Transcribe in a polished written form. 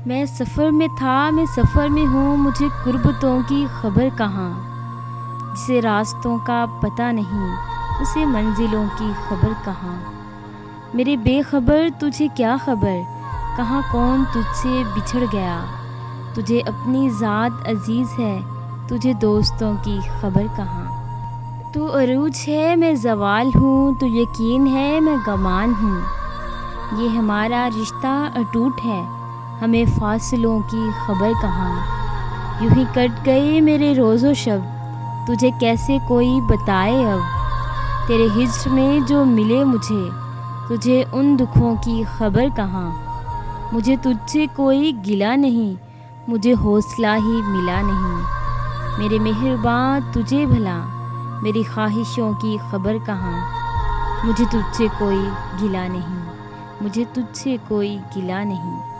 میں سفر میں تھا، میں سفر میں ہوں، مجھے غربتوں کی خبر کہاں۔ جسے راستوں کا پتہ نہیں، اسے منزلوں کی خبر کہاں۔ میرے بے خبر تجھے کیا خبر، کہاں کون تجھ سے بچھڑ گیا۔ تجھے اپنی ذات عزیز ہے، تجھے دوستوں کی خبر کہاں۔ تو عروج ہے میں زوال ہوں، تو یقین ہے میں گمان ہوں۔ یہ ہمارا رشتہ اٹوٹ ہے، ہمیں فاصلوں کی خبر کہاں۔ یوں ہی کٹ گئے میرے روز و شب، تجھے کیسے کوئی بتائے اب۔ تیرے ہجر میں جو ملے مجھے، تجھے ان دکھوں کی خبر کہاں۔ مجھے تجھ سے کوئی گلہ نہیں، مجھے حوصلہ ہی ملا نہیں۔ میرے مہرباں تجھے بھلا، میری خواہشوں کی خبر کہاں۔ مجھے تجھ سے کوئی گلہ نہیں، مجھے تجھ سے کوئی گلہ نہیں۔